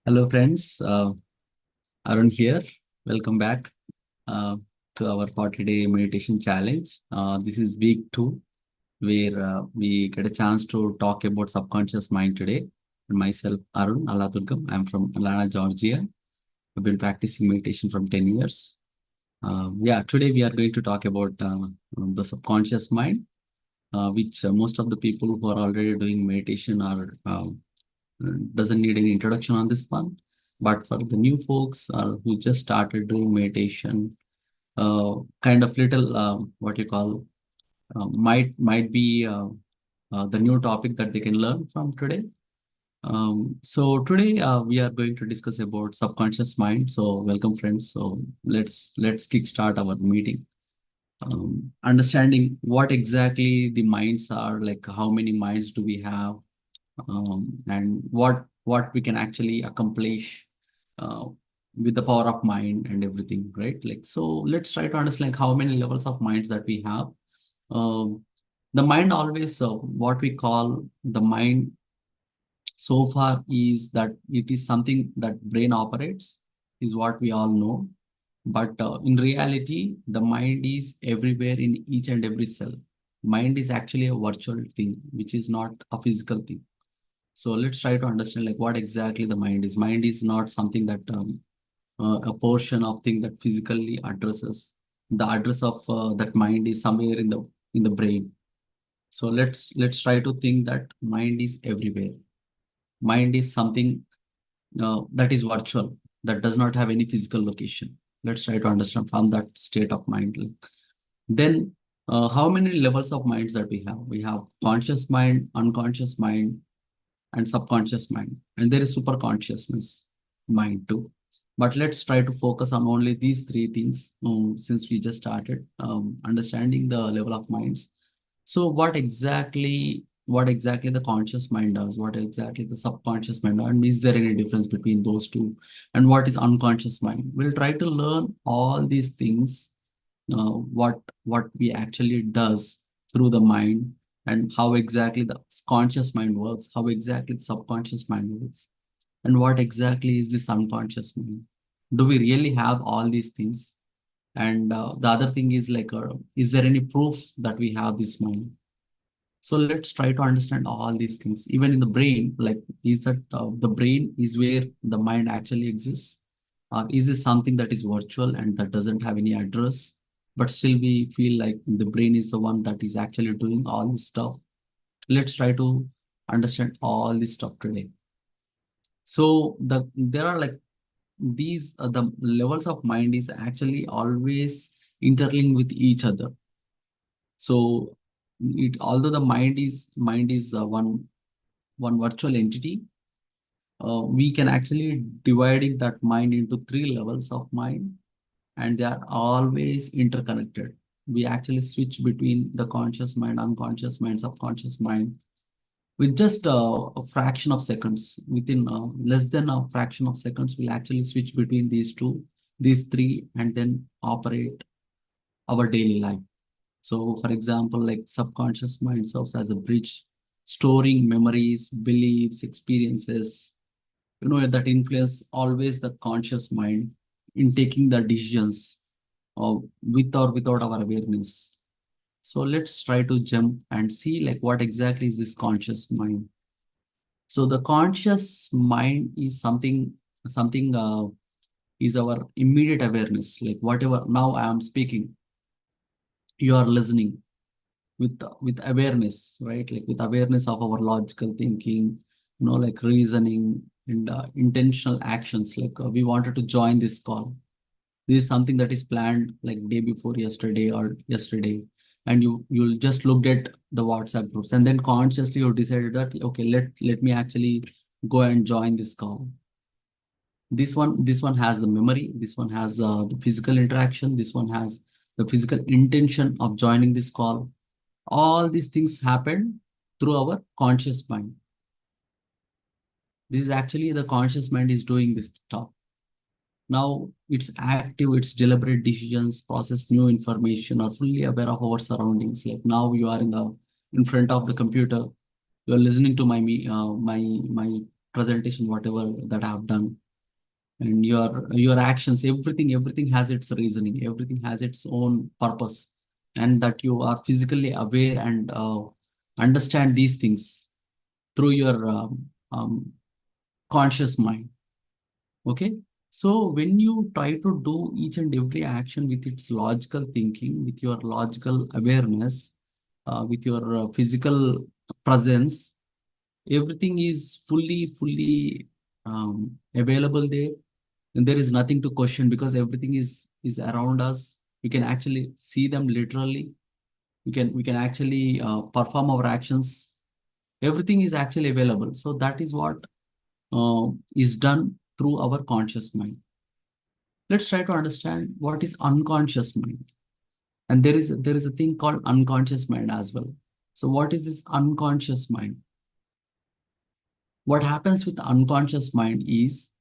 Hello, friends. Arun here. Welcome back uh, to our 40-day meditation challenge. This is week 2, where we get a chance to talk about subconscious mind today. And myself, Arun, Alladurgam. I'm from Atlanta, Georgia. I've been practicing meditation from 10 years. Today we are going to talk about the subconscious mind, which most of the people who are already doing meditation are doesn't need any introduction on this one. But for the new folks who just started doing meditation, kind of little what you call might be the new topic that they can learn from today. So today we are going to discuss about subconscious mind. So welcome, friends. So let's kickstart our meeting. Understanding what exactly the minds are, like how many minds do we have, and what we can actually accomplish uh, with the power of mind and everything, right? Like, so let's try to understand like how many levels of minds that we have. The mind always, what we call the mind so far is that it is something that brain operates, is what we all know. But in reality, the mind is everywhere in each and every cell. Mind is actually a virtual thing, which is not a physical thing. So let's try to understand like what exactly the mind is. Mind is not something that a portion of thing that physically addresses. The address of that mind is somewhere in the brain. So let's try to think that mind is everywhere. Mind is something that is virtual, that does not have any physical location. Let's try to understand from that state of mind. Then, how many levels of minds that we have? We have conscious mind, unconscious mind, and subconscious mind. And there is super consciousness mind too. But let's try to focus on only these three things since we just started understanding the level of minds. So what exactly the conscious mind does, what exactly the subconscious mind does, and is there any difference between those two? And what is unconscious mind? We'll try to learn all these things, what we actually does through the mind, and how exactly the conscious mind works, how exactly the subconscious mind works, and what exactly is this unconscious mind. Do we really have all these things? And the other thing is like, is there any proof that we have this mind? So let's try to understand all these things. Even in the brain, like, is that the brain is where the mind actually exists? Or is it something that is virtual and that doesn't have any address, but still we feel like the brain is the one that is actually doing all this stuff? Let's try to understand all this stuff today. So there are like these the levels of mind is actually always interlinked with each other. So although the mind is one virtual entity, we can actually dividing that mind into three levels of mind, and they are always interconnected. We actually switch between the conscious mind, unconscious mind, subconscious mind with just a fraction of seconds. Within less than a fraction of seconds, we'll actually switch between these three, and then operate our daily life. So, for example, like subconscious mind serves as a bridge, storing memories, beliefs, experiences, that influence always the conscious mind in taking the decisions with or without our awareness. So let's try to jump and see like what exactly is this conscious mind. So the conscious mind is something is our immediate awareness. Like whatever now I am speaking, you are listening with awareness, right? Like with awareness of our logical thinking, like reasoning and intentional actions. Like we wanted to join this call. This is something that is planned like day before yesterday or yesterday, and you'll just looked at the WhatsApp groups, and then consciously you decided that okay, let me actually go and join this call. This one has the memory. This one has the physical interaction. This one has the physical intention of joining this call. All these things happen through our conscious mind. This is actually the conscious mind is doing this stuff. Now it's active, it's deliberate decisions, process new information, or fully aware of our surroundings. Like now you are in front of the computer, you are listening to my presentation, whatever that I have done, and your actions, everything has its reasoning, everything has its own purpose, and that you are physically aware and understand these things through your conscious mind. Okay. So when you try to do each and every action with its logical thinking, with your logical awareness, with your physical presence, everything is fully available there. And there is nothing to question because everything is around us. We can actually see them literally. We can actually perform our actions. Everything is actually available. So that is what is done through our conscious mind. Let's try to understand what is unconscious mind. And there is a thing called unconscious mind as well. So what is this unconscious mind? What happens with the unconscious mind is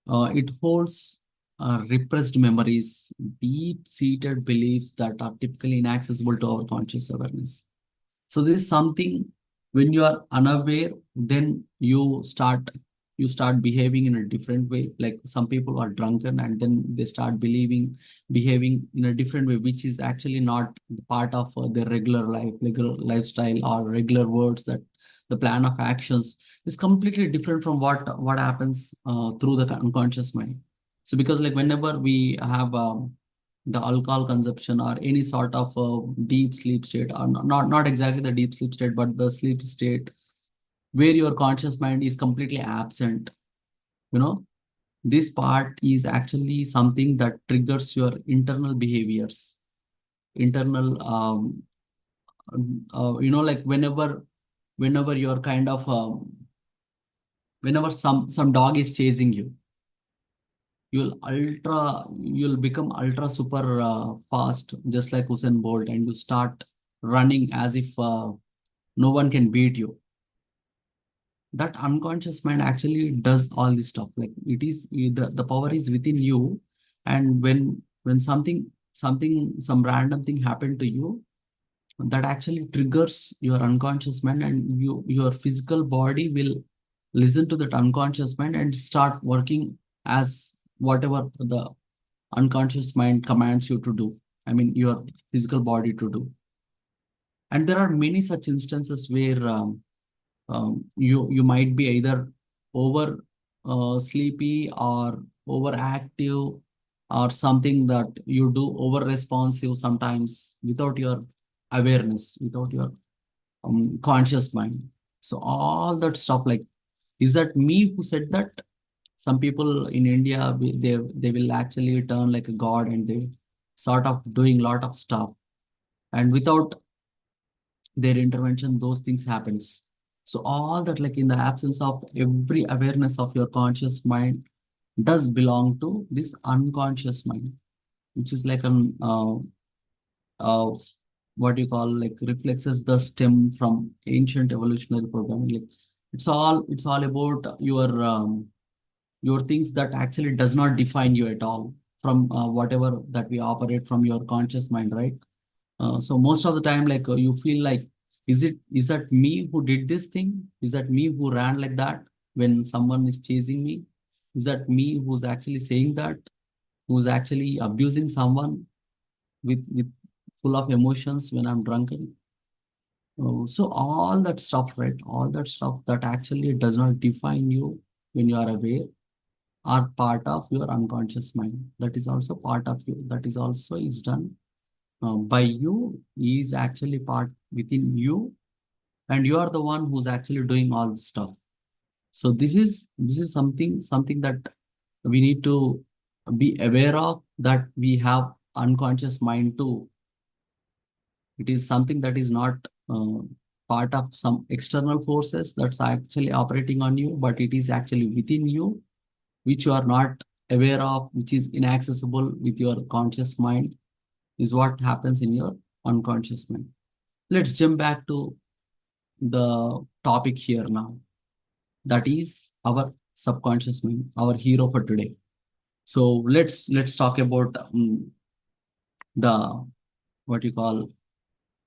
it holds repressed memories, deep-seated beliefs that are typically inaccessible to our conscious awareness. So this is something when you are unaware, then you start behaving in a different way. Like some people are drunken and then they start behaving in a different way, which is actually not part of their regular life, regular lifestyle, or regular words. That the plan of actions is completely different from what happens through the unconscious mind. So because like whenever we have the alcohol consumption or any sort of deep sleep state, or not exactly the deep sleep state, but the sleep state where your conscious mind is completely absent, you know, this part is actually something that triggers your internal behaviors, internal like whenever you're kind of whenever some dog is chasing you, you'll become ultra super fast, just like Usain Bolt, and you start running as if no one can beat you. That unconscious mind actually does all this stuff. Like the power is within you, and when some random thing happened to you, that actually triggers your unconscious mind, and your physical body will listen to that unconscious mind and start working as whatever the unconscious mind commands you to do. I mean, your physical body to do. And there are many such instances where you might be either over sleepy or overactive, or something that you do over responsive sometimes without your awareness, without your conscious mind. So all that stuff, like, is that me who said that? Some people in India, they will actually turn like a god, and they sort of doing lot of stuff, and without their intervention, those things happens. So all that, like in the absence of every awareness of your conscious mind, does belong to this unconscious mind, which is like uh, what you call like reflexes the stem from ancient evolutionary programming. Like it's all about your things that actually does not define you at all, from whatever that we operate from your conscious mind, right? So most of the time, like you feel like, is that me who did this thing? Is that me who ran like that when someone is chasing me? Is that me who's actually saying that? Who's actually abusing someone with full of emotions when I'm drunken? So all that stuff, right? All that stuff that actually does not define you when you are aware are part of your unconscious mind. That is also part of you. That is also is done by you, is actually part within you, and you are the one who's actually doing all this stuff. So this is something that we need to be aware of, that we have unconscious mind too. It is something that is not part of some external forces that's actually operating on you, but it is actually within you, which you are not aware of, which is inaccessible with your conscious mind, is what happens in your unconscious mind. Let's jump back to the topic here now. That is our subconscious mind, our hero for today. So let's talk about the what you call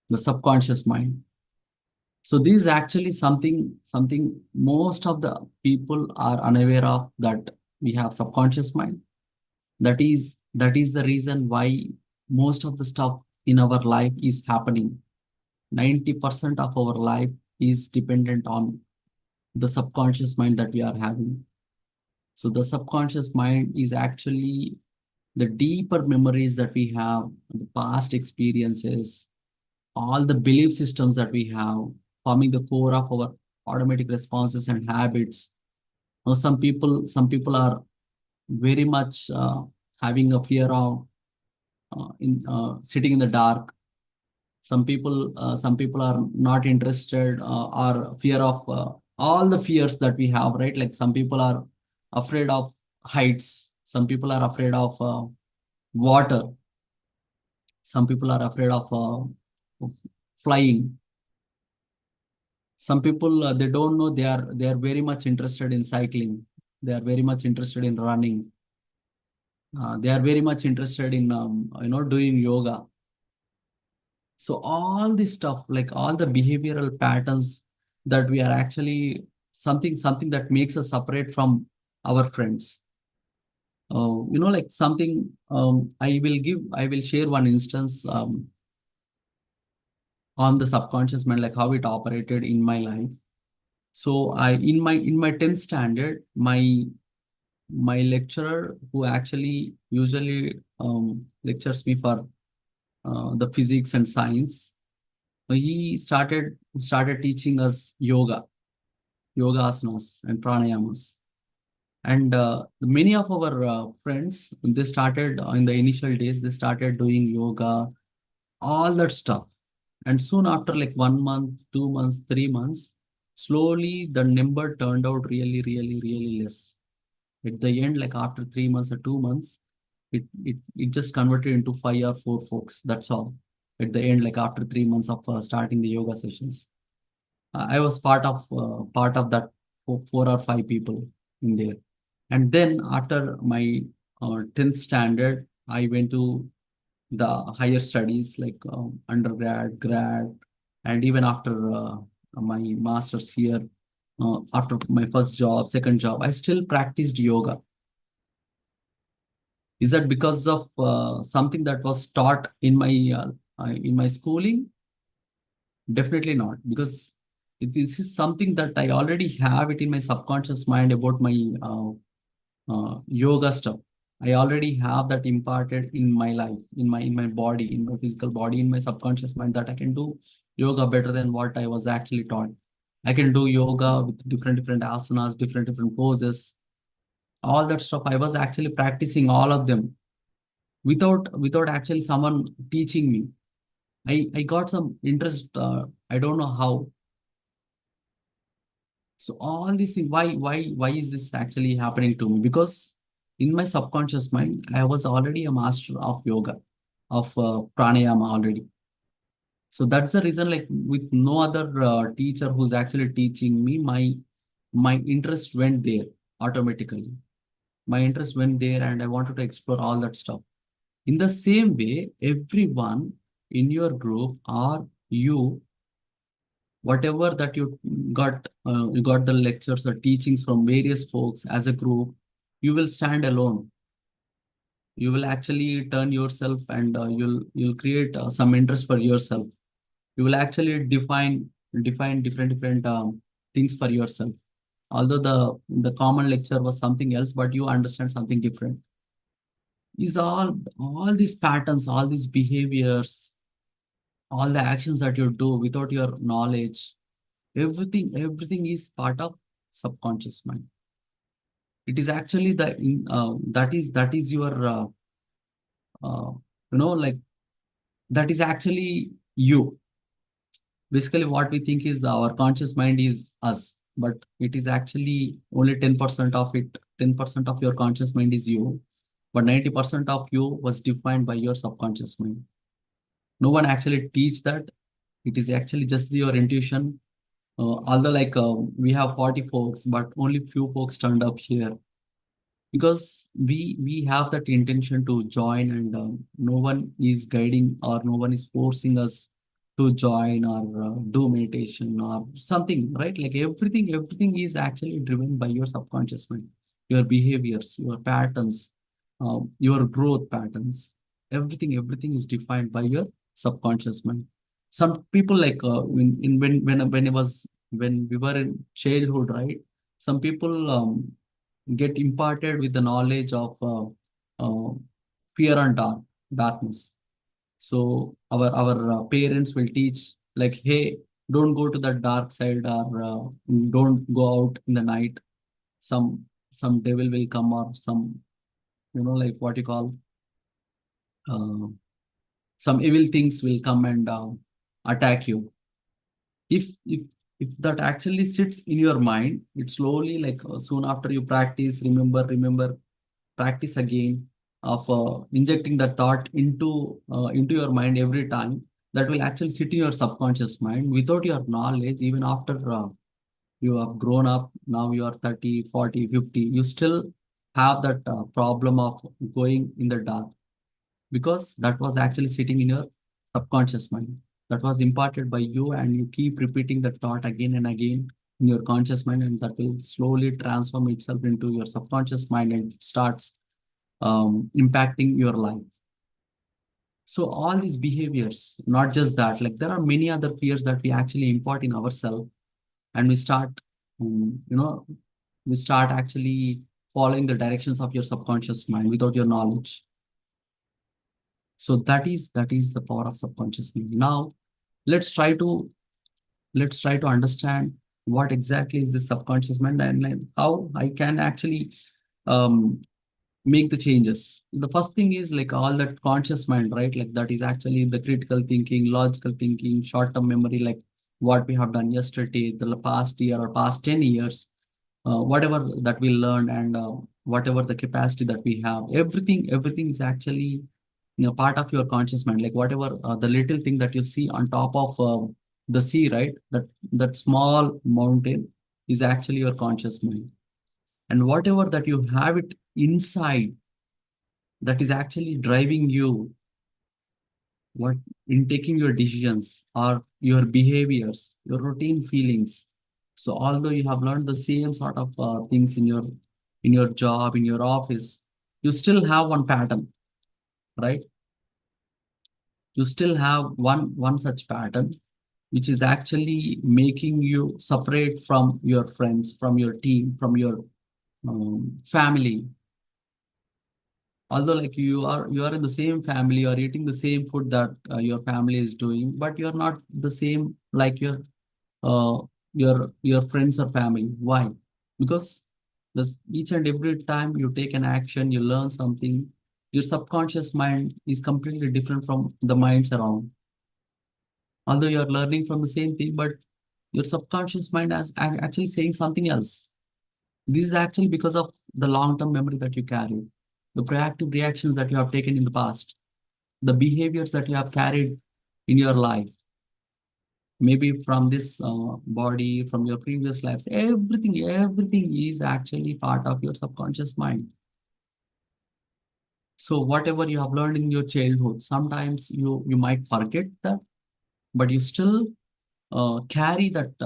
the subconscious mind. So this is actually something most of the people are unaware of, that we have subconscious mind. That is the reason why most of the stuff in our life is happening. 90% of our life is dependent on the subconscious mind that we are having. So the subconscious mind is actually the deeper memories that we have, the past experiences, all the belief systems that we have, forming the core of our automatic responses and habits. Now, some people are very much having a fear of in sitting in the dark. Some people are not interested, or fear of all the fears that we have, right? Like some people are afraid of heights. Some people are afraid of water. Some people are afraid of flying. Some people, they don't know, they are very much interested in cycling. They are very much interested in running. They are very much interested in doing yoga. So all this stuff, like all the behavioral patterns, that we are actually something that makes us separate from our friends. Like something, I will share one instance on the subconscious mind, like how it operated in my life. So in my 10th standard, my lecturer, who actually usually lectures me for the physics and science, he started teaching us yoga asanas and pranayamas. And many of our friends, they started in the initial days, they started doing yoga, all that stuff. And soon after, like 1 month, 2 months, 3 months, slowly the number turned out really, really, really less. At the end, like after 3 months or 2 months, it just converted into 5 or 4 folks. That's all. At the end, like after 3 months of starting the yoga sessions, I was part of that four or five people in there. And then after my 10th standard, I went to the higher studies, like undergrad, grad, and even after my master's here, after my first job, second job, I still practiced yoga. Is that because of something that was taught in my schooling? Definitely not, because this is something that I already have it in my subconscious mind about my yoga stuff. I already have that imparted in my life, in my body, in my physical body, in my subconscious mind, that I can do yoga better than what I was actually taught. I can do yoga with different asanas, different poses, all that stuff. I was actually practicing all of them without actually someone teaching me. I got some interest. I don't know how. So all these things, why is this actually happening to me? Because in my subconscious mind, I was already a master of yoga, of pranayama already. So that's the reason, like with no other teacher who's actually teaching me, my interest went there automatically. My interest went there, and I wanted to explore all that stuff. In the same way, everyone in your group, or you, whatever that you got the lectures or teachings from various folks as a group, you will stand alone. You will actually turn yourself, and you'll create some interest for yourself. You will actually define different things for yourself. Although the common lecture was something else, but you understand something different. Is all these patterns, all these behaviors, all the actions that you do without your knowledge, everything is part of subconscious mind. It is actually that is your uh, like that is actually you. Basically, what we think is our conscious mind is us, but it is actually only 10% of it. 10% of your conscious mind is you, but 90% of you was defined by your subconscious mind. No one actually teach that. It is actually just your intuition. Although, like we have 40 folks, but only few folks turned up here, because we have that intention to join, and no one is guiding, or no one is forcing us to join or do meditation or something, right? Like everything is actually driven by your subconscious mind, your behaviors, your patterns, your growth patterns. Everything is defined by your subconscious mind. Some people like when I was when we were in childhood, right? Some people get imparted with the knowledge of fear and darkness. So our parents will teach like, hey, don't go to the dark side, or don't go out in the night. Some devil will come, or some, like what you call, uh, some evil things will come and attack you. If that actually sits in your mind, it slowly, like soon after you practice, remember, practice again of injecting that thought into your mind every time, that will actually sit in your subconscious mind without your knowledge. Even after you have grown up, now you are 30, 40, 50, you still have that problem of going in the dark, because that was actually sitting in your subconscious mind, that was imparted by you, and you keep repeating that thought again and again in your conscious mind, and that will slowly transform itself into your subconscious mind, and it starts impacting your life. So all these behaviors, not just that, like there are many other fears that we actually import in ourselves, and we start, we start actually following the directions of your subconscious mind without your knowledge. So that is the power of subconscious mind. Now let's try to understand what exactly is the subconscious mind, and how I can actually um, make the changes. The first thing is like all that conscious mind, right? Like that is actually the critical thinking, logical thinking, short-term memory, like what we have done yesterday, the past year or past 10 years, whatever that we learned, and whatever the capacity that we have, everything is actually, part of your conscious mind. Like whatever the little thing that you see on top of the sea, right? That small mountain is actually your conscious mind. And whatever that you have it inside, that is actually driving you, what, in taking your decisions or your behaviors, your routine feelings. So although you have learned the same sort of things in your job, in your office, you still have one pattern, right? You still have one such pattern, which is actually making you separate from your friends, from your team, from your family. Although like you are in the same family, you are eating the same food that your family is doing, but you're not the same like uh, your friends or family. Why? Because this, each and every time you take an action, you learn something, your subconscious mind is completely different from the minds around. Although you're learning from the same thing, but your subconscious mind is actually saying something else. This is actually because of the long-term memory that you carry, the proactive reactions that you have taken in the past, the behaviors that you have carried in your life, maybe from this body, from your previous lives. Everything is actually part of your subconscious mind. So whatever you have learned in your childhood, sometimes you might forget that, but you still carry that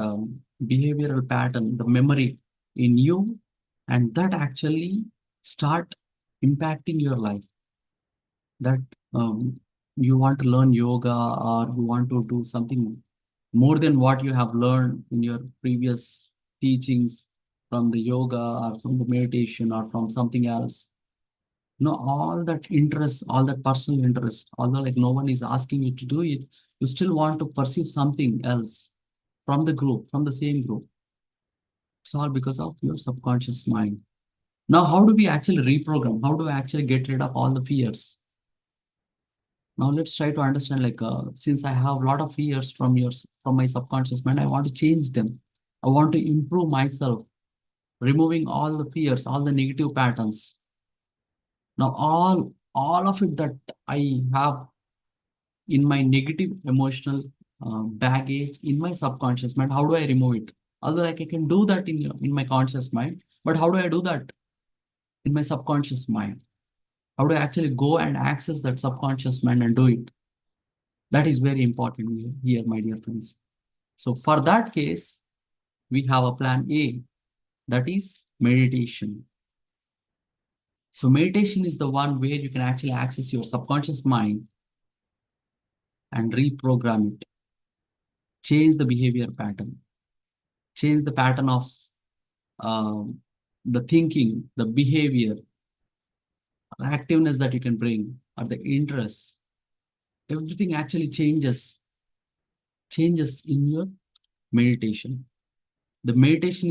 behavioral pattern, the memory in you, and that actually start impacting your life. That you want to learn yoga, or you want to do something more than what you have learned in your previous teachings from the yoga or from the meditation or from something else. All that interest, all that personal interest, although like no one is asking you to do it, you still want to perceive something else from the group, from the same group. It's all because of your subconscious mind. Now, how do we actually reprogram? How do we actually get rid of all the fears? Now, let's try to understand, like, since I have a lot of fears from my subconscious mind, I want to change them. I want to improve myself, removing all the fears, all the negative patterns. Now, all of it that I have in my negative emotional baggage in my subconscious mind, how do I remove it? Although like I can do that in my conscious mind, but how do I do that in my subconscious mind? How do I actually go and access that subconscious mind and do it? That is very important here, my dear friends. So for that case, we have a plan A, that is meditation. So meditation is the one where you can actually access your subconscious mind and reprogram it, change the behavior pattern, change the pattern of um, the thinking, the behavior, activeness that you can bring, or the interests. Everything actually changes in your meditation. The meditation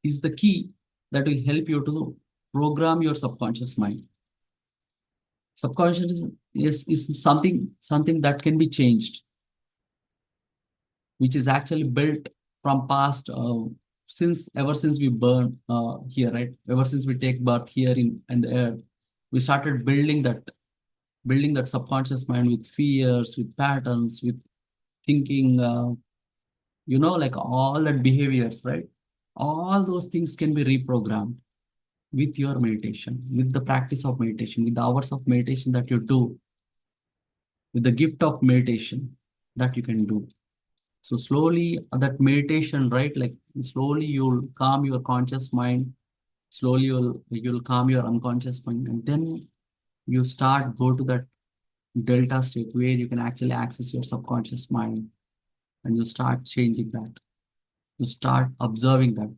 is the key that will help you to program your subconscious mind. Subconscious is something that can be changed, which is actually built from past since ever since we burn here, right? Ever since we take birth here in the earth, we started building that subconscious mind with fears, with patterns, with thinking, like all that behaviors, right? All those things can be reprogrammed with your meditation, with the practice of meditation, with the hours of meditation that you do, with the gift of meditation that you can do. So slowly that meditation, right? Like slowly you'll calm your conscious mind, slowly you'll calm your unconscious mind, and then you start go to that delta state where you can actually access your subconscious mind, and you start changing that. You start observing that.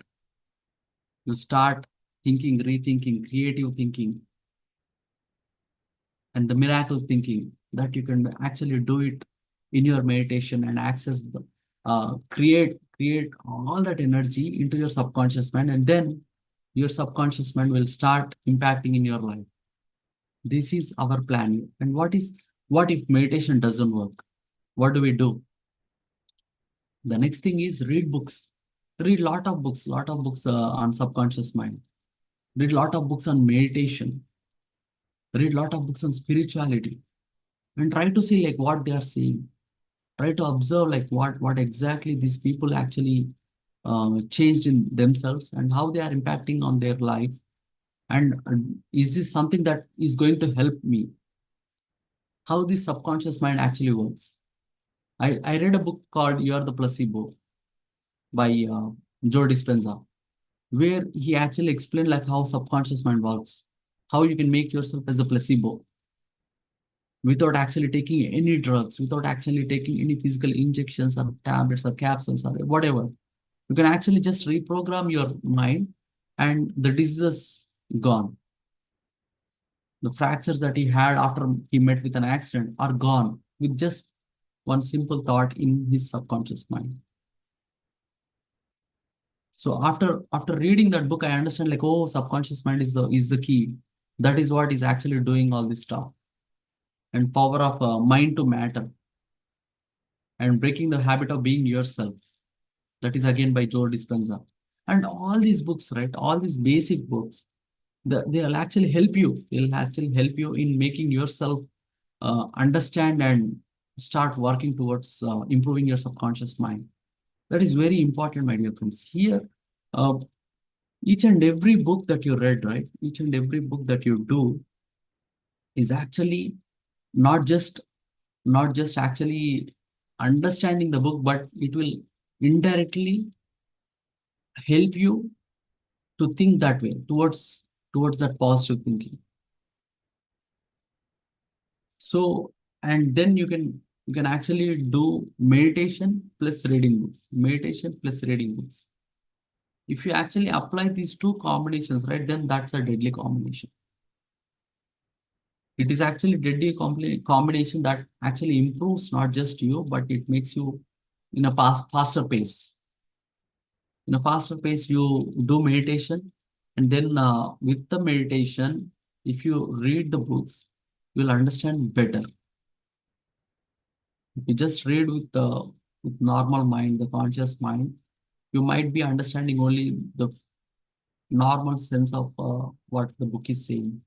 You start thinking, rethinking, creative thinking, and the miracle thinking that you can actually do it in your meditation and access the create all that energy into your subconscious mind, and then your subconscious mind will start impacting in your life. This is our plan. And what if meditation doesn't work? What do we do? The next thing is read books. Read lot of books on subconscious mind. Read lot of books on meditation. Read lot of books on spirituality, and try to see like what they are saying. Try to observe like what exactly these people actually changed in themselves and how they are impacting on their life. And is this something that is going to help me? How the subconscious mind actually works. I read a book called You Are the Placebo by Joe Dispenza, where he actually explained like how subconscious mind works, how you can make yourself as a placebo without actually taking any drugs, without actually taking any physical injections or tablets or capsules or whatever. You can actually just reprogram your mind, and the disease gone. The fractures that he had after he met with an accident are gone with just one simple thought in his subconscious mind. So after reading that book, I understand like, oh, subconscious mind is the key. That is what is actually doing all this stuff. And power of mind to matter, and breaking the habit of being yourself. That is again by Joe Dispenza. And all these books, right? All these basic books, they'll actually help you. They'll actually help you in making yourself understand and start working towards improving your subconscious mind. That is very important, my dear friends. Here, uh, each and every book that you read, right? Each and every book that you do is actually not just not just actually understanding the book, but it will indirectly help you to think that way towards that positive thinking. So, and then you can actually do meditation plus reading books, meditation plus reading books. If you actually apply these two combinations, right, then that's a deadly combination. It is actually deadly combination that actually improves not just you, but it makes you in a faster pace. In a faster pace, you do meditation, and then with the meditation, if you read the books, you'll understand better. If you just read with normal mind, the conscious mind, you might be understanding only the normal sense of what the book is saying.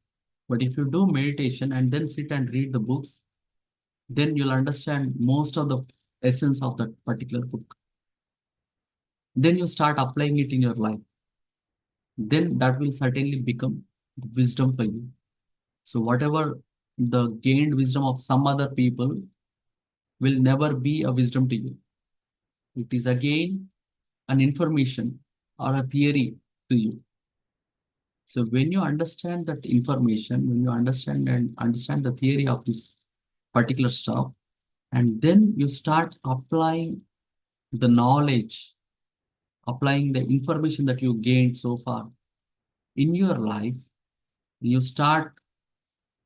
But if you do meditation and then sit and read the books, then you'll understand most of the essence of that particular book. Then you start applying it in your life. Then that will certainly become wisdom for you. So whatever the gained wisdom of some other people, will never be a wisdom to you. It is again an information or a theory to you. So when you understand that information, when you understand the theory of this particular stuff, and then you start applying the knowledge, applying the information that you gained so far in your life, you start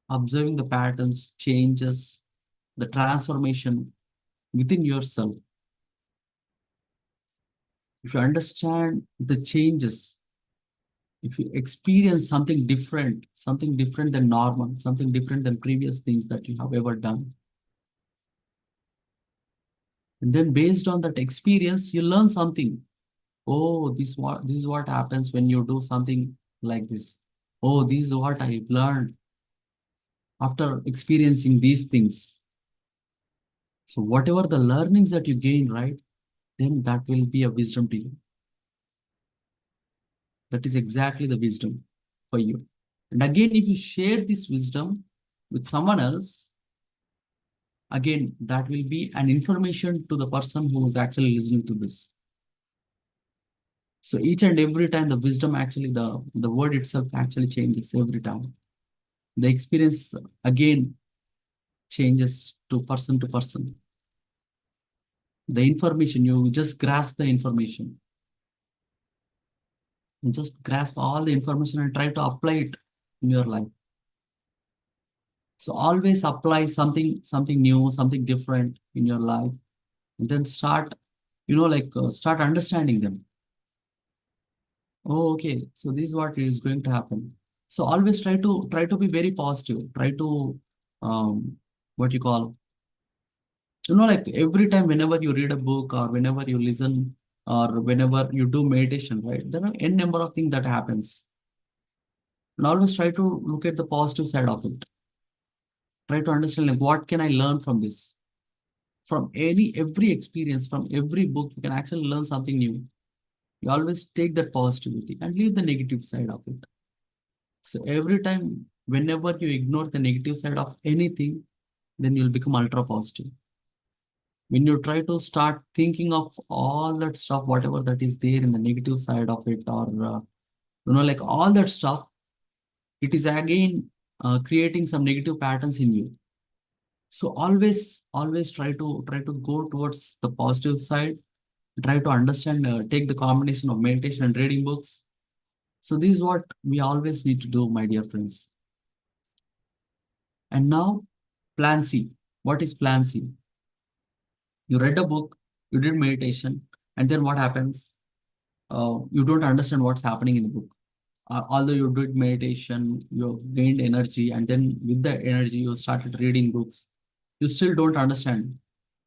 observing the patterns, changes, the transformation within yourself. If you understand the changes, if you experience something different than normal, something different than previous things that you have ever done, and then based on that experience, you learn something. Oh, this is what happens when you do something like this. Oh, this is what I've learned after experiencing these things. So whatever the learnings that you gain, right, then that will be a wisdom to you. That is exactly the wisdom for you. And again, if you share this wisdom with someone else, again, that will be an information to the person who is actually listening to this. So each and every time the wisdom actually, the word itself actually changes every time. The experience again changes to person. The information, you just grasp the information. You just grasp all the information and try to apply it in your life. So always apply something new, something different in your life, and then start, start understanding them. Oh, okay. So this is what is going to happen. So always try to be very positive. Try to what you call, like every time whenever you read a book or whenever you listen or whenever you do meditation, right? There are n number of things that happens. And always try to look at the positive side of it. Try to understand like what can I learn from this? From every experience, from every book, you can actually learn something new. You always take that positivity and leave the negative side of it. So every time, whenever you ignore the negative side of anything, then you'll become ultra positive. When you try to start thinking of all that stuff, whatever that is there in the negative side of it, or like all that stuff, it is again creating some negative patterns in you. So always try to go towards the positive side. Try to understand, take the combination of meditation and reading books. So this is what we always need to do, my dear friends. And now, plan C. What is plan C? You read a book, you did meditation, and then what happens? You don't understand what's happening in the book. Although you did meditation, you gained energy, and then with the energy, you started reading books. You still don't understand.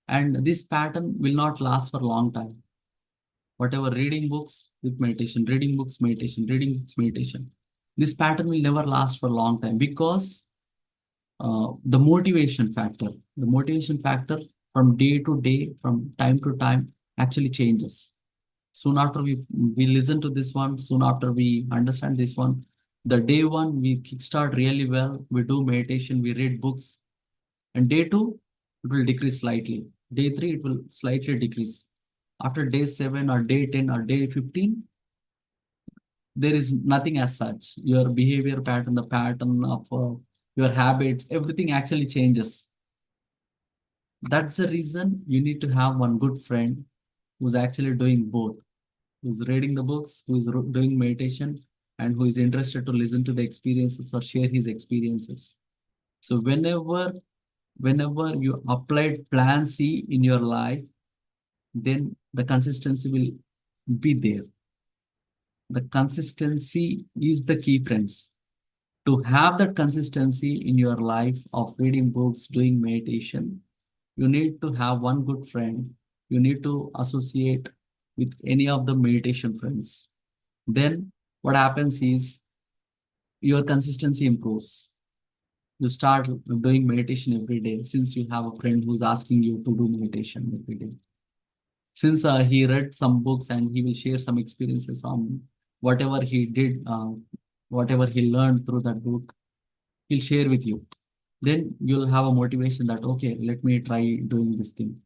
And this pattern will not last for a long time. Whatever reading books with meditation, reading books, meditation, reading books, meditation. This pattern will never last for a long time because the motivation factor from day to day, from time to time actually changes. Soon after we listen to this one, soon after we understand this one, the day one we kickstart really well, we do meditation, we read books, and day two, it will decrease slightly. Day three, it will slightly decrease. After day 7 or day 10 or day 15, there is nothing as such. Your behavior pattern, the pattern of your habits, everything actually changes. That's the reason you need to have one good friend who's actually doing both, who's reading the books, who is doing meditation, and who is interested to listen to the experiences or share his experiences. So whenever you applied plan C in your life, then the consistency will be there. The consistency is the key, friends. To have that consistency in your life of reading books, doing meditation, you need to have one good friend. You need to associate with any of the meditation friends. Then what happens is your consistency improves. You start doing meditation every day since you have a friend who's asking you to do meditation every day. Since he read some books and he will share some experiences on whatever he did, whatever he learned through that book, he'll share with you. then you'll have a motivation that, okay, let me try doing this thing.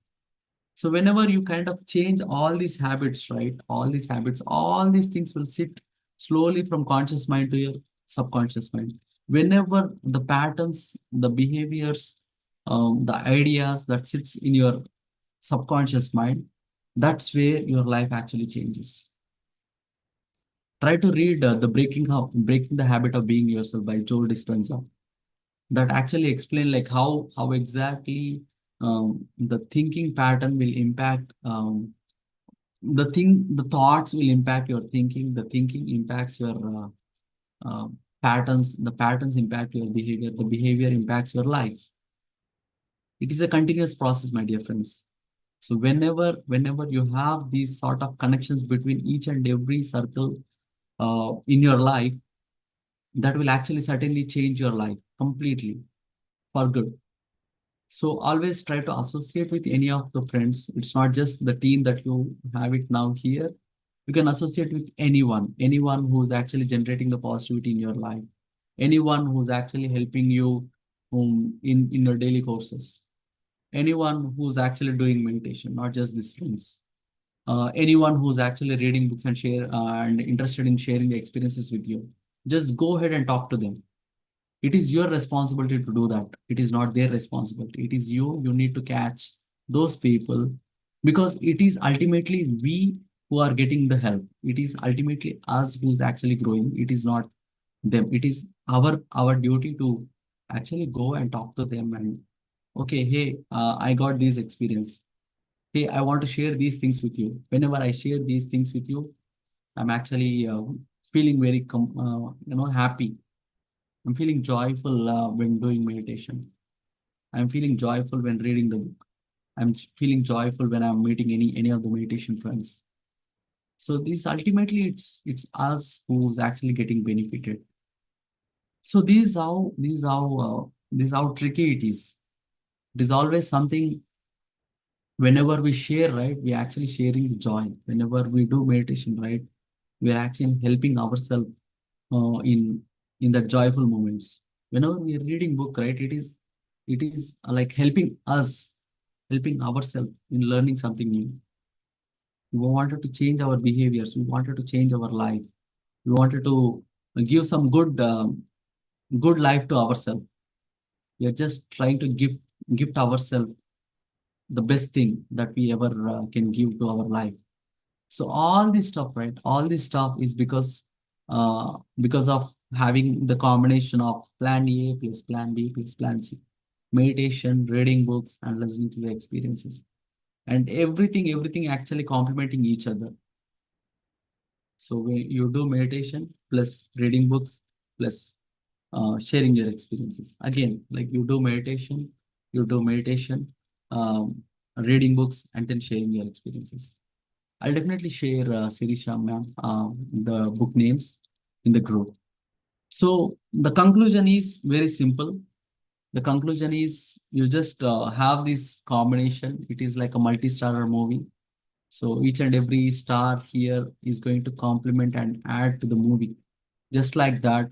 So whenever you kind of change all these habits, right? All these habits, all these things will sit slowly from conscious mind to your subconscious mind. Whenever the patterns, the behaviors, the ideas that sits in your subconscious mind, that's where your life actually changes. Try to read Breaking the Habit of Being Yourself by Joe Dispenza. That actually explain like how exactly the thinking pattern will impact the thoughts will impact your thinking, the thinking impacts your uh, patterns, the patterns impact your behavior, the behavior impacts your life. It is a continuous process, my dear friends. So whenever you have these sort of connections between each and every circle in your life, that will actually certainly change your life completely for good. So always try to associate with any of the friends. It's not just the team that you have it now here. You can associate with anyone who's actually generating the positivity in your life, anyone who's actually helping you in your daily courses, anyone who's actually doing meditation, not just these friends. Anyone who's actually reading books and share and interested in sharing the experiences with you. Just go ahead and talk to them. It is your responsibility to do that. It is not their responsibility. It is you. You need to catch those people because it is ultimately we who are getting the help. It is ultimately us who's actually growing. It is not them. It is our duty to actually go and talk to them and okay, hey, I got this experience. Hey, I want to share these things with you. Whenever I share these things with you, I'm actually feeling very happy. I'm feeling joyful when doing meditation. I'm feeling joyful when reading the book. Feeling joyful when I'm meeting any of the meditation friends. So this ultimately it's us who's actually getting benefited. So this is how tricky it is. It is always something whenever we share, right? We're actually sharing the joy. Whenever we do meditation, right? We're actually helping ourselves in the joyful moments. Whenever we are reading book, right? It is like helping ourselves in learning something new. We wanted to change our behaviors. We wanted to change our life. We wanted to give some good life to ourselves. We are just trying to gift ourselves the best thing that we ever can give to our life. So all this stuff, right? All this stuff is because of having the combination of plan A plus plan B plus plan C. Meditation, reading books, and listening to the experiences. And everything actually complementing each other. So when you do meditation plus reading books plus sharing your experiences. Again, like you do meditation, reading books, and then sharing your experiences. I'll definitely share, Sirisha ma'am, the book names in the group. So the conclusion is very simple. The conclusion is you just have this combination. It is like a multi-starrer movie. So each and every star here is going to complement and add to the movie. Just like that,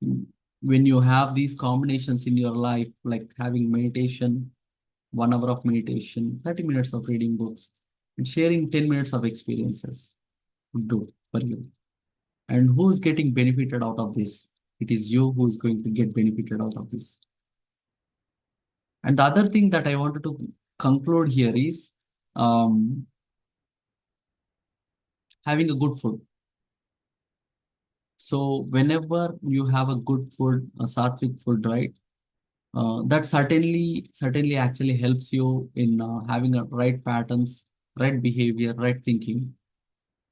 mm, when you have these combinations in your life, like having meditation, 1 hour of meditation, 30 minutes of reading books, and sharing 10 minutes of experiences would do for you. And who's getting benefited out of this? It is you who is going to get benefited out of this. And the other thing that I wanted to conclude here is um, having a good food. So whenever you have a good food, a sattvic food, right? That certainly actually helps you in having a right patterns, right behavior, right thinking.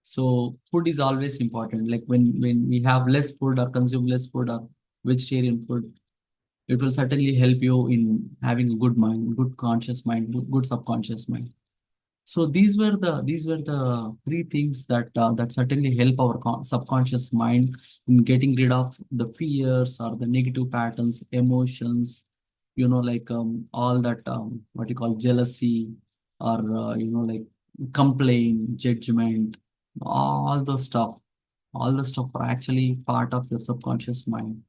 So food is always important. Like when we have less food or consume less food or vegetarian food, it will certainly help you in having a good mind, good conscious mind, good subconscious mind. So these were the three things that certainly help our subconscious mind in getting rid of the fears or the negative patterns, emotions, like all that what you call jealousy or like complaint, judgment, all those stuff, all the stuff are actually part of your subconscious mind.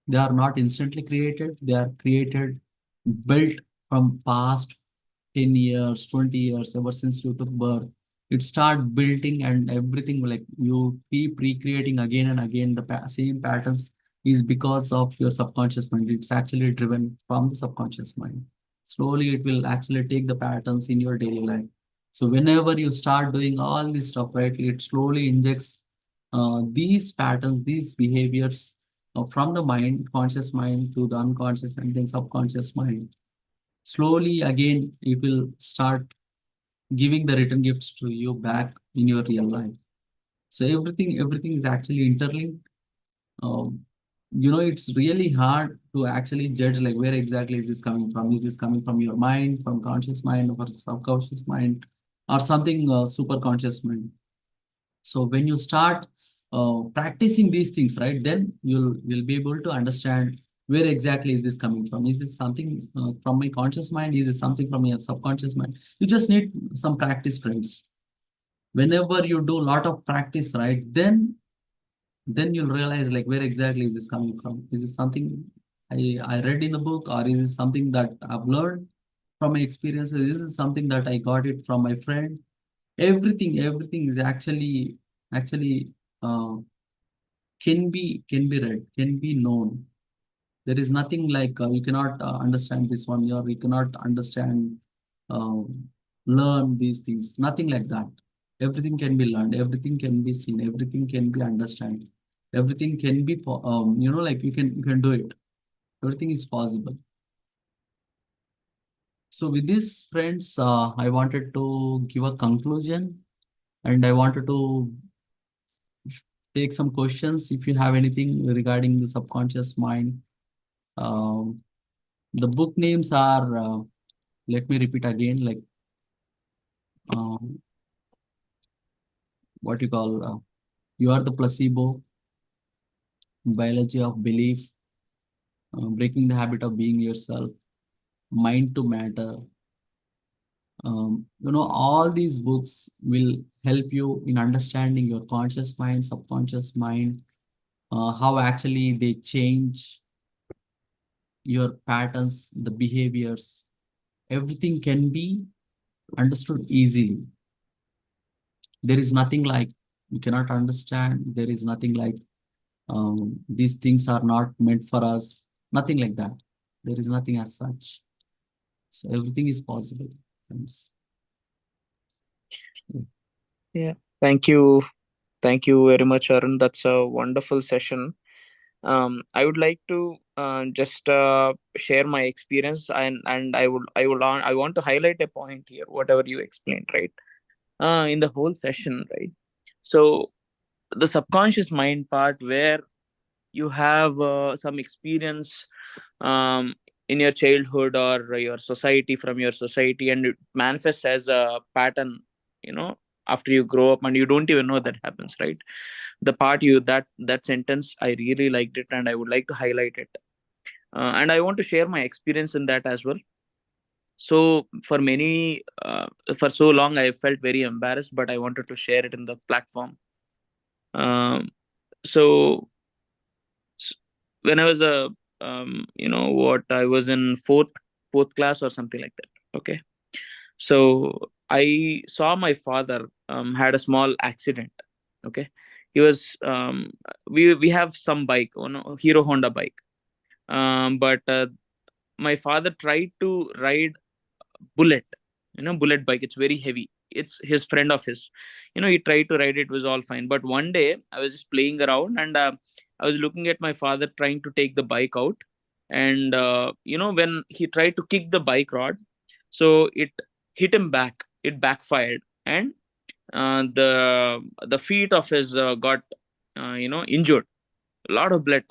They are not instantly created. They are created, built from past 10 years, 20 years, ever since you took birth. It start building and everything, like you keep recreating again and again the same patterns, is because of your subconscious mind. It's actually driven from the subconscious mind. Slowly, it will actually take the patterns in your daily life. So whenever you start doing all this stuff, right, it slowly injects these patterns, these behaviors from the mind, conscious mind to the unconscious and then subconscious mind. Slowly, again, it will start giving the return gifts to you back in your real life. So everything is actually interlinked. Um, it's really hard to actually judge like where exactly is this coming from. Is this coming from your mind, from conscious mind, or subconscious mind, or something super conscious mind? So when you start practicing these things, right, then you'll be able to understand where exactly is this coming from. Is this something from my conscious mind? Is it something from your subconscious mind? You just need some practice, friends. Whenever you do a lot of practice, right, then you'll realize like where exactly is this coming from. Is it something I read in the book, or is it something that I've learned from my experiences? Is it something that I got it from my friend? Everything is actually uh, can be read, can be known. There is nothing like you cannot understand this one, or you cannot understand, uh, learn these things. Nothing like that. Everything can be learned. Everything can be seen. Everything can be understand. Everything can be like you can do it. Everything is possible. So with this, friends, I wanted to give a conclusion, and I wanted to take some questions if you have anything regarding the subconscious mind. Um, the book names are, let me repeat again, like um, what you call, You Are the Placebo, Biology of Belief, Breaking the Habit of Being Yourself, Mind to Matter. All these books will help you in understanding your conscious mind, subconscious mind, how actually they change your patterns, the behaviors. Everything can be understood easily. There is nothing like you cannot understand. There is nothing like these things are not meant for us. Nothing like that. There is nothing as such. So everything is possible, friends. Yeah. Thank you. Thank you very much, Arun. That's a wonderful session. I would like to just share my experience, and I want to highlight a point here, whatever you explained, right? In the whole session, right? So the subconscious mind part, where you have some experience um, in your childhood or your society, from your society, and it manifests as a pattern, you know after you grow up, and you don't even know that happens, right? The part, that sentence, I really liked it, and I would like to highlight it, and I want to share my experience in that as well. So for so long I felt very embarrassed, but I wanted to share it in the platform. Um, so s- when I was a what I was in fourth class or something like that. Okay. So I saw my father had a small accident. Okay. He was we have some bike, Hero Honda bike. But my father tried to ride Bullet, Bullet bike. It's very heavy. It's his friend of his. He tried to ride it, was all fine. But one day I was just playing around, and I was looking at my father trying to take the bike out. And when he tried to kick the bike rod, so it hit him back. It backfired, and the feet of his got injured. A lot of blood.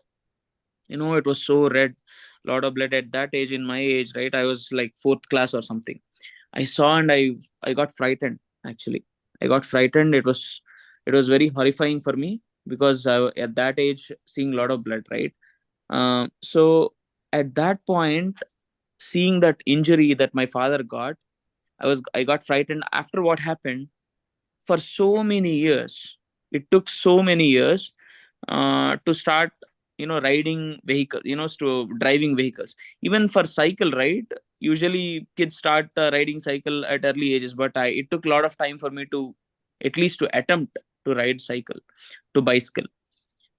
It was so red. A lot of blood at that age. In my age, right, I was like fourth class or something. I saw, and I got frightened. Actually, I got frightened. It was very horrifying for me, because at that age, seeing a lot of blood, right? So at that point, seeing that injury that my father got, I got frightened. After what happened, for so many years, it took so many years to start. riding vehicle, to driving vehicles. Even for cycle, right? Usually kids start riding cycle at early ages, but it took a lot of time for me to at least to attempt to ride cycle, to bicycle.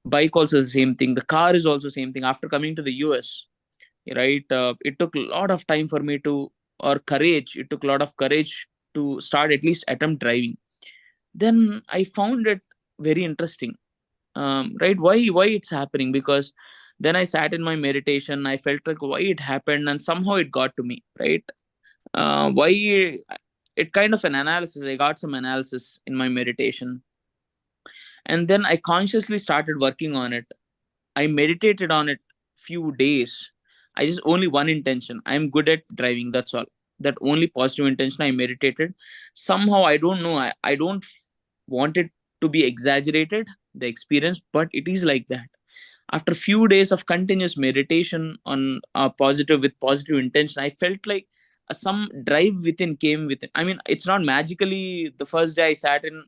Bike also the same thing. The car is also same thing. After coming to the US, right? It took a lot of time for me to, or courage. It took a lot of courage to start at least attempt driving. Then I found it very interesting, right? Why it's happening? Because then I sat in my meditation. I felt like why it happened, and somehow it got to me, right? Why it kind of an analysis. I got some analysis in my meditation, and then I consciously started working on it. I meditated on it few days. I just only one intention. I'm good at driving. That's all. That only positive intention I meditated. Somehow I don't know. I don't want it to be exaggerated, the experience, but it is like that. After few days of continuous meditation on positive with positive intention, I felt like some drive within came within. I mean, it's not magically the first day I sat in,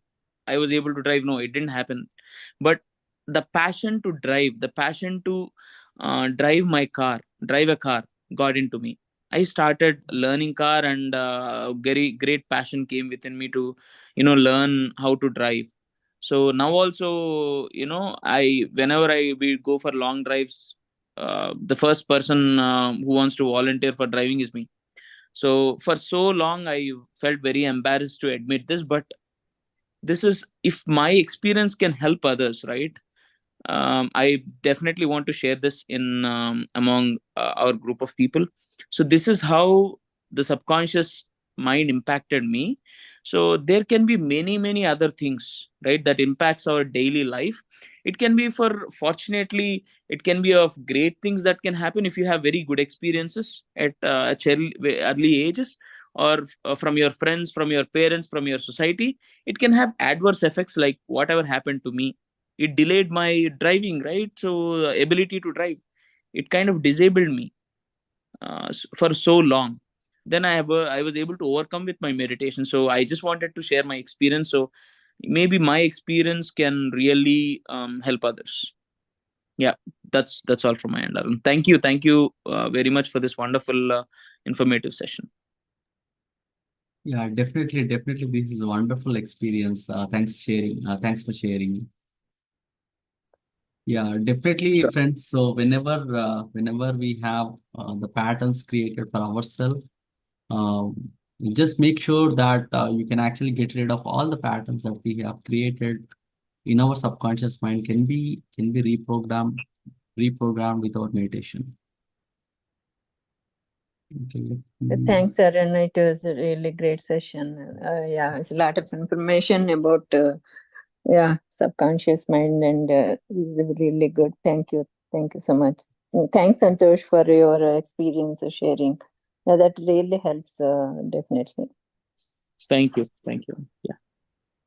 I was able to drive. No, it didn't happen. But the passion to drive, the passion to drive a car got into me. I started learning car, and very great passion came within me to learn how to drive. So now also, I whenever I we go for long drives, the first person who wants to volunteer for driving is me. So for so long I felt very embarrassed to admit this, but this is, if my experience can help others, right? I definitely want to share this in among our group of people. So this is how the subconscious mind impacted me. So there can be many other things, right, that impacts our daily life. It can be, for fortunately, it can be of great things that can happen if you have very good experiences at early ages, or from your friends, from your parents, from your society. It can have adverse effects, like whatever happened to me. It delayed my driving, right? So ability to drive, it kind of disabled me for so long. Then I was able to overcome with my meditation. So I just wanted to share my experience, so maybe my experience can really help others. Yeah, that's all from my end, Arun. Thank you very much for this wonderful informative session. Yeah, definitely. This is a wonderful experience. Thanks sharing. Thanks for sharing. Yeah, definitely, Sure. friends. So whenever we have the patterns created for ourselves, uh, just make sure that you can actually get rid of all the patterns that we have created in our subconscious mind can be reprogrammed without meditation. Okay. Thanks, Arun. It was a really great session. Yeah, it's a lot of information about subconscious mind, and it's really good. Thank you. Thank you so much. And thanks, Santosh, for your experience sharing. Yeah, that really helps, definitely. Thank you. Yeah.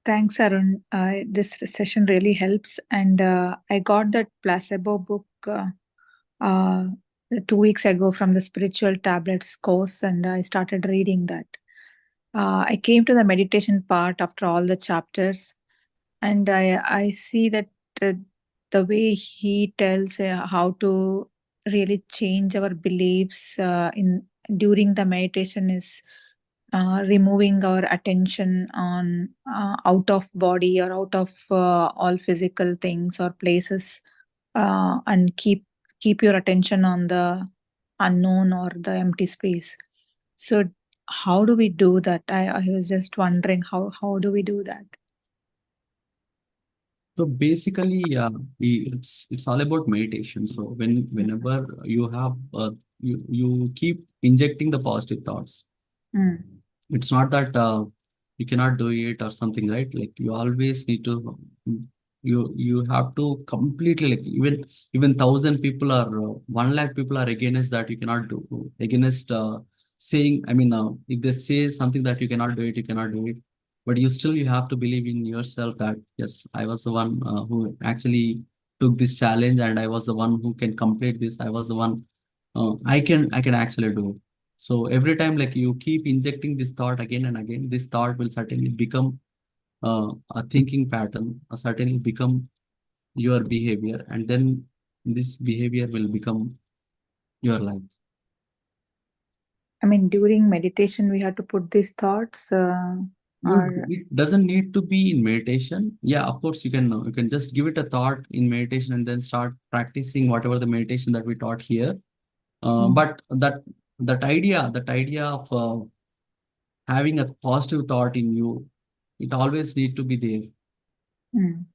Thanks, Arun. This session really helps. And I got that placebo book uh, 2 weeks ago from the Spiritual Tablets course, and I started reading that. I came to the meditation part after all the chapters, and I see that uh, the way he tells how to really change our beliefs in during the meditation is removing our attention on out of body or out of all physical things or places, and keep your attention on the unknown or the empty space. So how do we do that? I was just wondering how do we do that? So basically, it's all about meditation. So whenever you have you keep injecting the positive thoughts. Mm. It's not that you cannot do it or something, right? Like you always need to you have to completely, like, even 1,000 people or 1 lakh people are against that, you cannot do against saying, I mean, if they say something that you cannot do it, you cannot do it. But you have to believe in yourself that yes, I was the one who actually took this challenge, and I was the one who can complete this. I was the one, I can actually do it. So every time, like, you keep injecting this thought again and again, this thought will certainly become a thinking pattern, certainly become your behavior, and then this behavior will become your life. I mean, during meditation, we have to put these thoughts, or It doesn't need to be in meditation. Yeah, of course, you can just give it a thought in meditation and then start practicing whatever the meditation that we taught here. But that idea of having a positive thought in you, it always need to be there. Mm.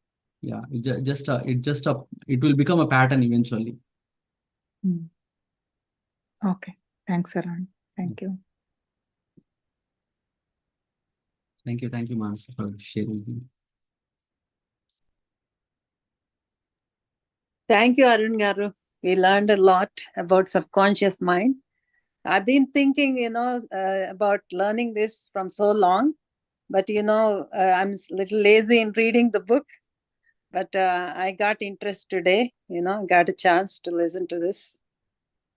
Yeah, it will become a pattern eventually. Mm. Okay. Thanks, Arun. Thank you. Thank you, Manasa, for sharing. Thank you, Arun Garu. We learned a lot about subconscious mind. I've been thinking, about learning this from so long, but I'm a little lazy in reading the books. But I got interest today. Got a chance to listen to this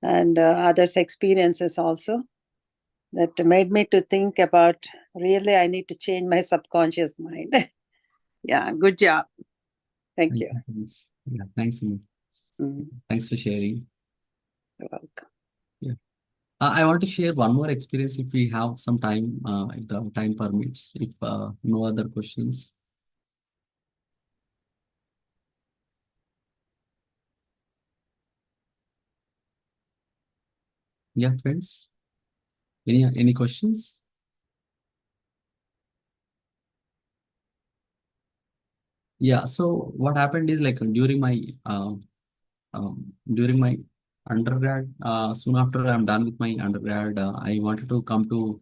and others' experiences also. That made me to think about really I need to change my subconscious mind. Yeah, good job. Thank you. Thanks. Yeah, thanks. Thanks for sharing. You're welcome. Yeah. I want to share one more experience if we have some time, if the time permits, if no other questions. Yeah, friends. Any questions? Yeah, so what happened is like during my undergrad, soon after I'm done with my undergrad, I wanted to come to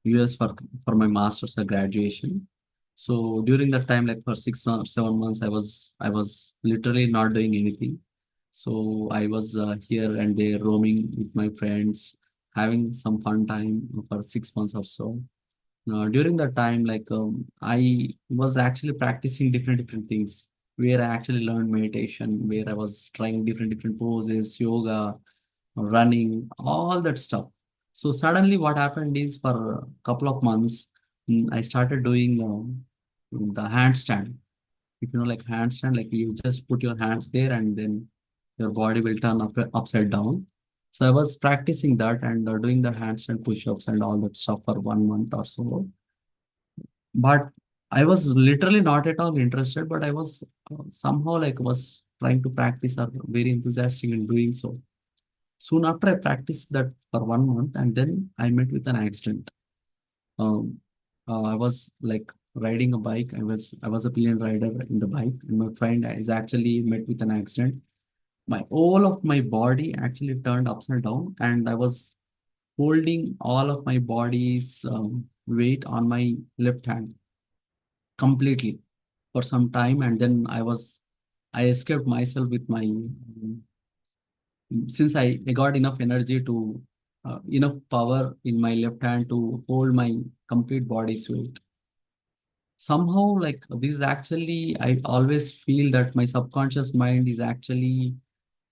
US for my master's graduation. So during that time, like for 6 or 7 months, I was literally not doing anything. So I was here and there roaming with my friends, having some fun time for 6 months or so. During that time, like I was actually practicing different things where I actually learned meditation, where I was trying different poses, yoga, running, all that stuff. So suddenly what happened is for a couple of months, I started doing the handstand. If you know like handstand, like you just put your hands there and then your body will turn upside down. So I was practicing that and doing the handstand push-ups and all that stuff for 1 month or so. But I was literally not at all interested, but I was somehow like was trying to practice or very enthusiastic in doing so. Soon after I practiced that for 1 month and then I met with an accident. Um, I was like riding a bike. I was a pillion rider in the bike, and my friend is actually met with an accident. My all of my body actually turned upside down, and I was holding all of my body's weight on my left hand completely for some time, and then I escaped myself with my since I got enough energy to enough power in my left hand to hold my complete body's weight. Somehow, like this is actually, I always feel that my subconscious mind is actually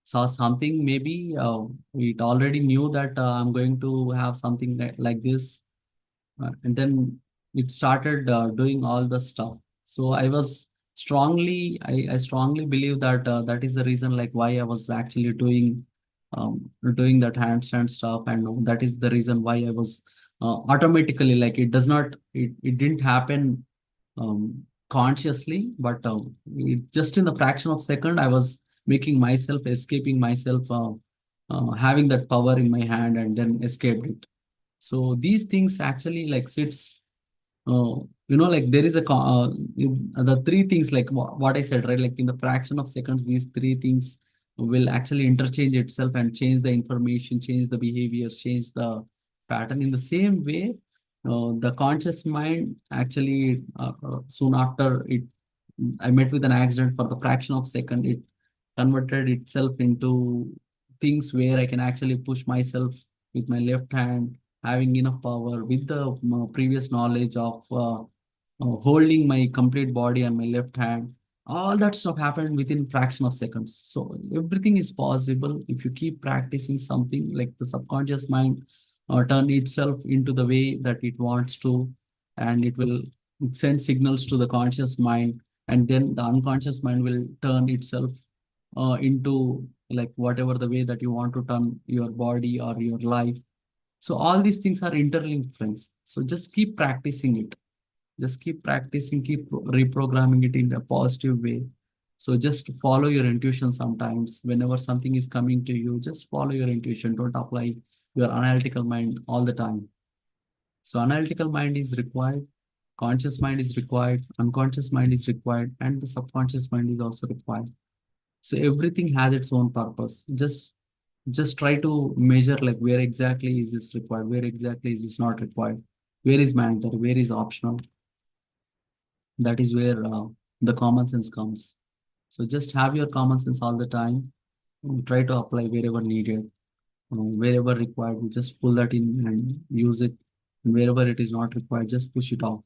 saw something. Maybe it already knew that I'm going to have something like this, and then it started doing all the stuff. So I strongly believe that that is the reason like why I was actually doing that handstand stuff, and that is the reason why I was automatically, like it didn't happen consciously, but just in the fraction of second I was making myself escaping myself, having that power in my hand and then escaped it. So these things actually like sits, like there is the three things like what I said, right? Like in the fraction of seconds, these three things will actually interchange itself and change the information, change the behavior, change the pattern. In the same way, the conscious mind actually soon after it, I met with an accident for the fraction of second, it converted itself into things where I can actually push myself with my left hand, having enough power with the previous knowledge of holding my complete body on my left hand. All that stuff happened within fraction of seconds. So everything is possible if you keep practicing something. Like the subconscious mind turn itself into the way that it wants to, and it will send signals to the conscious mind, and then the unconscious mind will turn itself into like whatever the way that you want to turn your body or your life. So all these things are interlinked, friends. So just keep practicing it. Just keep practicing, keep reprogramming it in a positive way. So just follow your intuition sometimes. Whenever something is coming to you, just follow your intuition. Don't apply your analytical mind all the time. So analytical mind is required, conscious mind is required, unconscious mind is required, and the subconscious mind is also required. So everything has its own purpose. Just try to measure like where exactly is this required, where exactly is this not required, where is mandatory, where is optional. That is where the common sense comes. So just have your common sense all the time. Try to apply wherever needed, wherever required. You just pull that in and use it. And wherever it is not required, just push it off.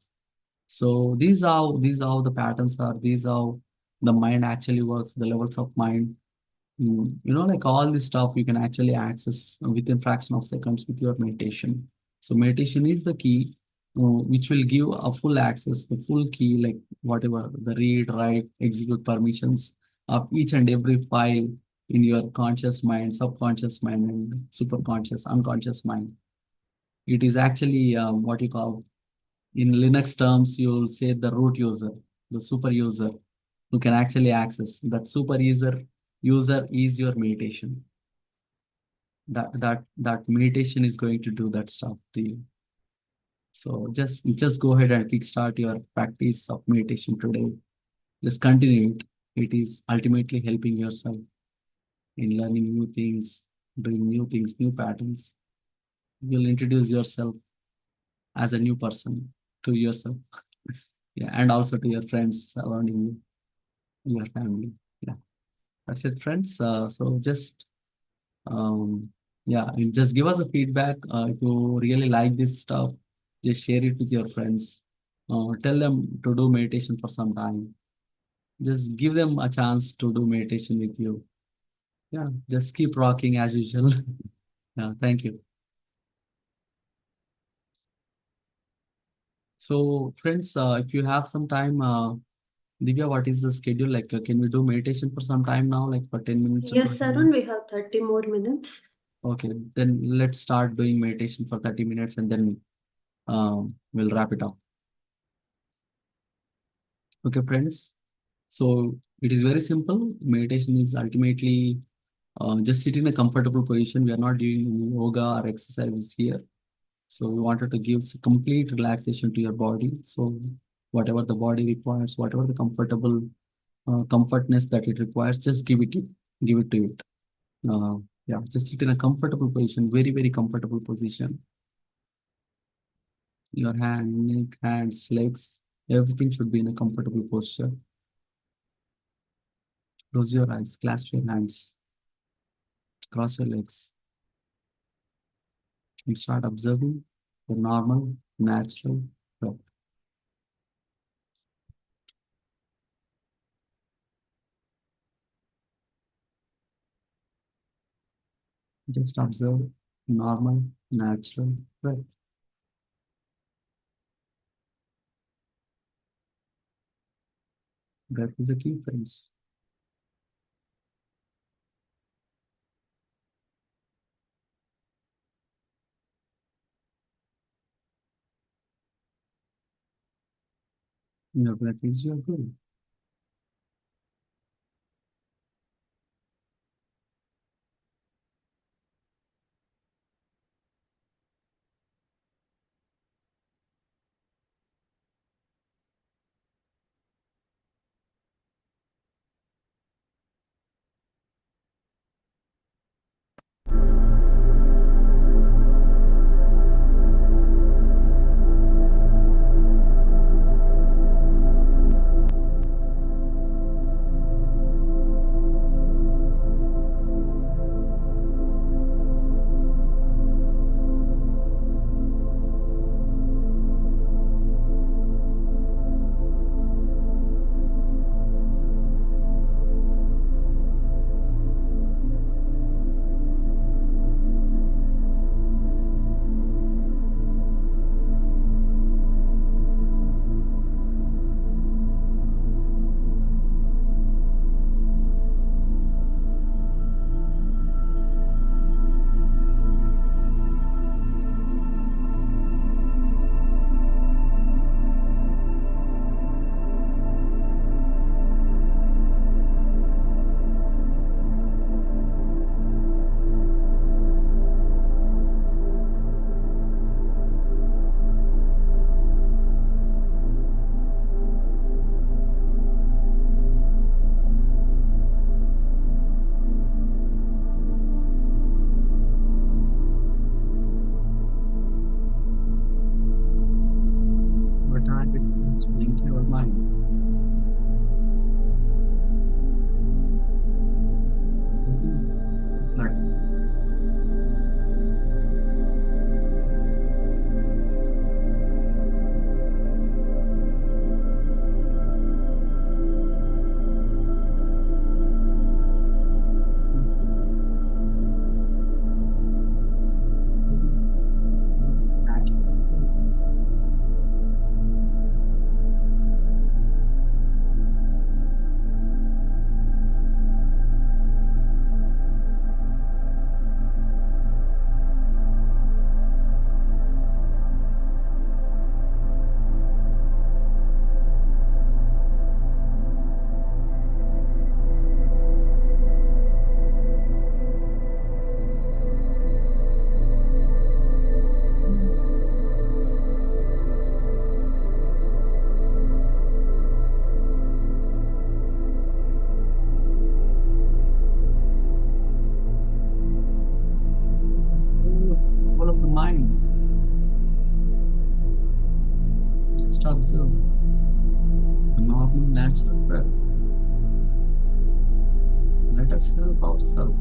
So these are how the patterns are. These are how the mind actually works. The levels of mind. Like all this stuff you can actually access within fraction of seconds with your meditation. So meditation is the key, which will give a full access, the full key, like whatever the read, write, execute permissions of each and every file in your conscious mind, subconscious mind, and superconscious, unconscious mind. It is actually what you call in Linux terms, you'll say the root user, the super user who can actually access that super user is your meditation. That meditation is going to do that stuff to you. So just go ahead and kickstart your practice of meditation today. Just continue it. It is ultimately helping yourself in learning new things, doing new things, new patterns. You'll introduce yourself as a new person to yourself. Yeah, and also to your friends surrounding you, your family. Yeah, that's it, friends. So just yeah, you just give us a feedback. If you really like this stuff, just share it with your friends. Tell them to do meditation for some time. Just give them a chance to do meditation with you. Yeah, just keep rocking as usual. Yeah, thank you. So, friends, if you have some time, Divya, what is the schedule? Like, can we do meditation for some time now, like for 10 minutes? Yes, Arun, we have 30 more minutes. Okay, then let's start doing meditation for 30 minutes and then we'll wrap it up. Okay, friends. So it is very simple. Meditation is ultimately just sit in a comfortable position. We are not doing any yoga or exercises here. So we wanted to give complete relaxation to your body. So whatever the body requires, whatever the comfortable comfortness that it requires, just give it to it. Yeah, just sit in a comfortable position, very, very comfortable position. Your hand, neck, hands, legs, everything should be in a comfortable posture. Close your eyes, clasp your hands, cross your legs, and start observing the normal, natural breath. Just observe normal, natural breath. Breath is a key, friends. Your breath is your guru. observe the normal natural breath. Let us help ourselves.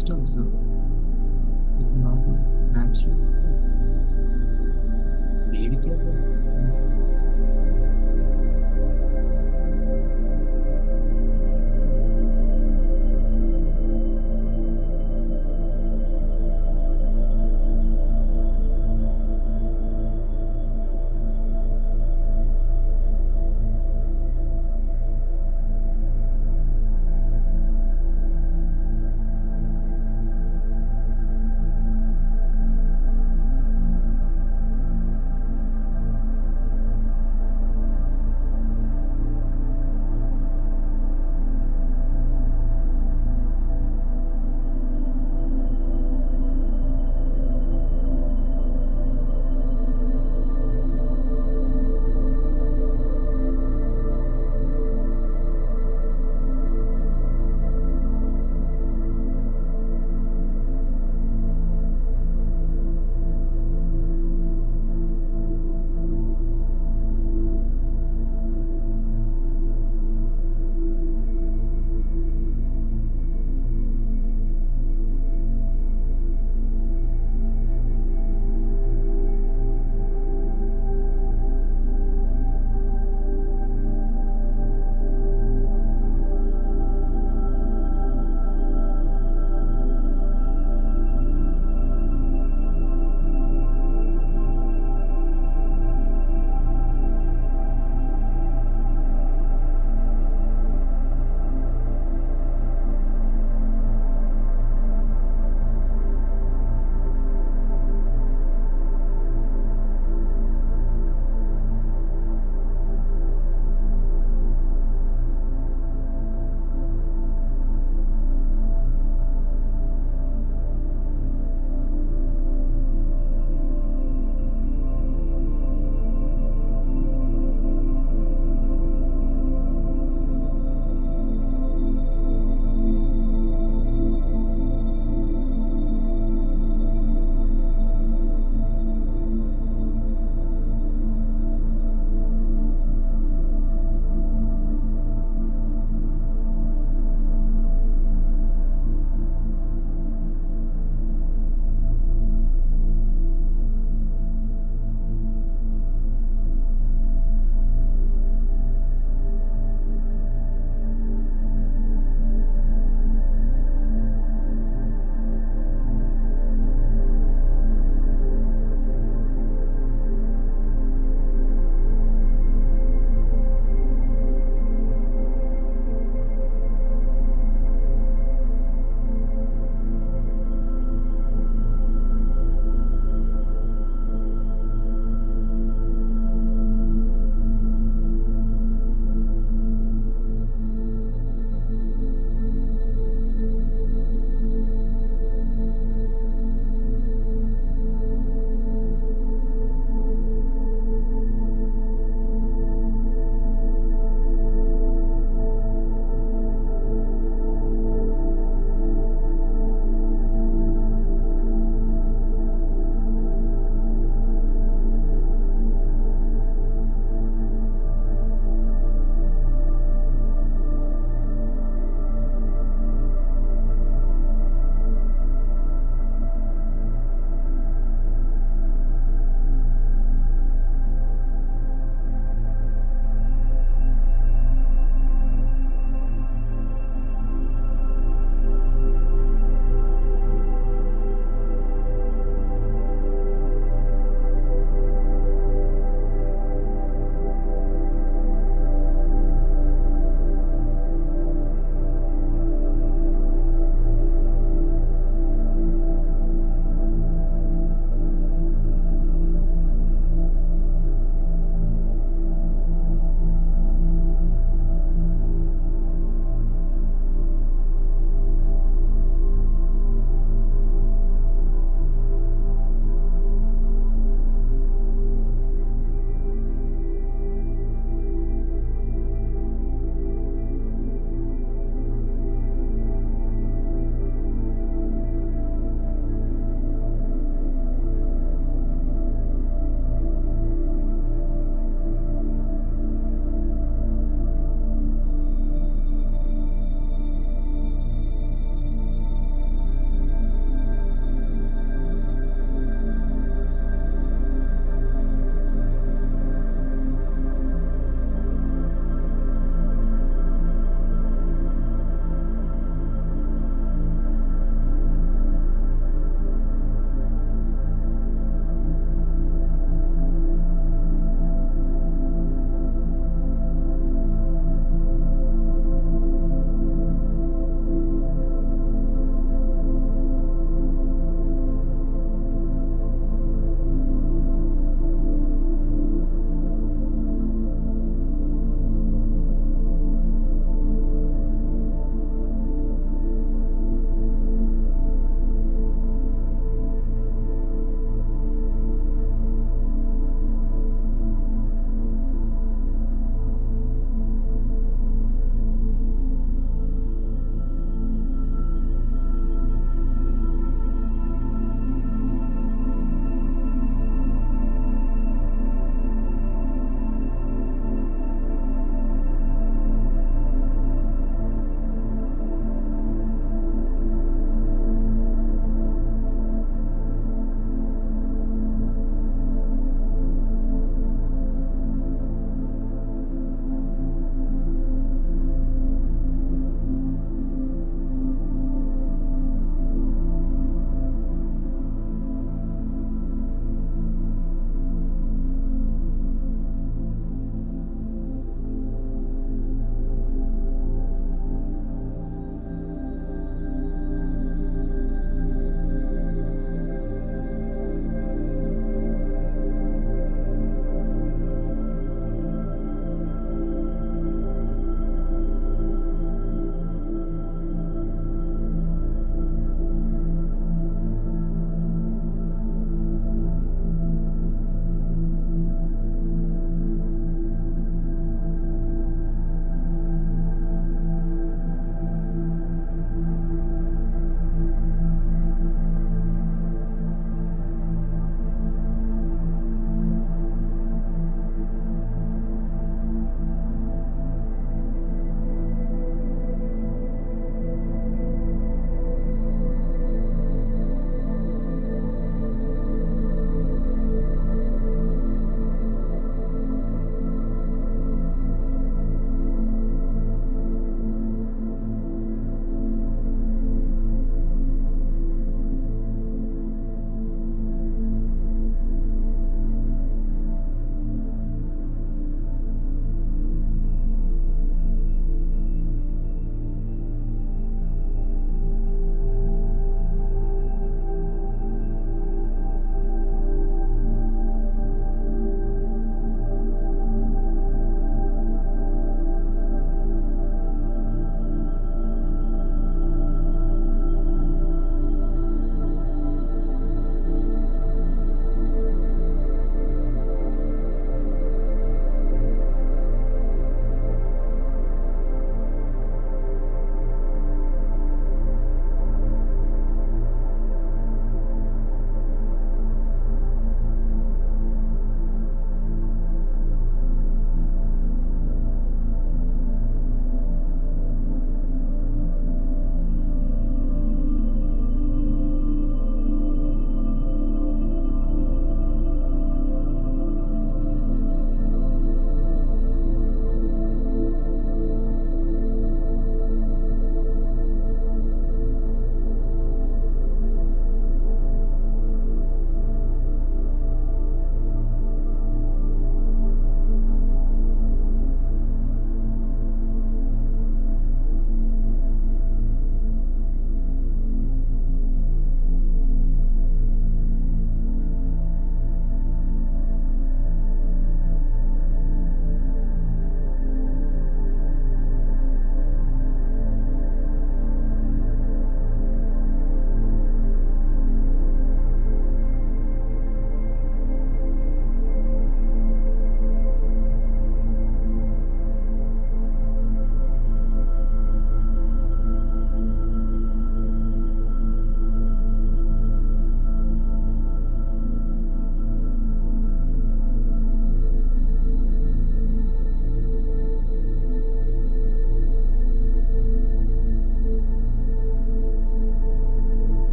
Just observe. Normal, natural. Be careful.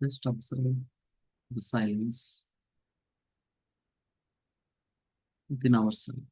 Just observe the silence within ourselves.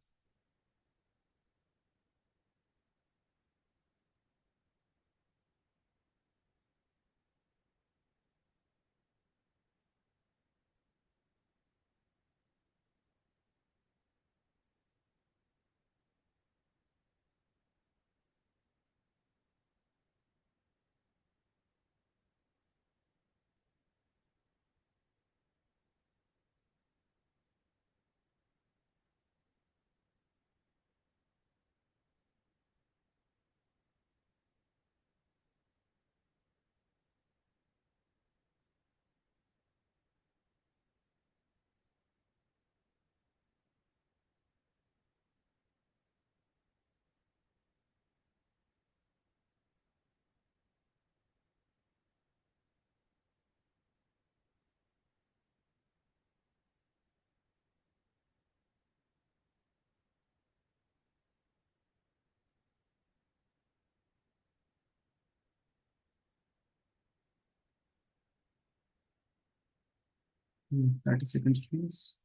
Yes, 30 seconds, please.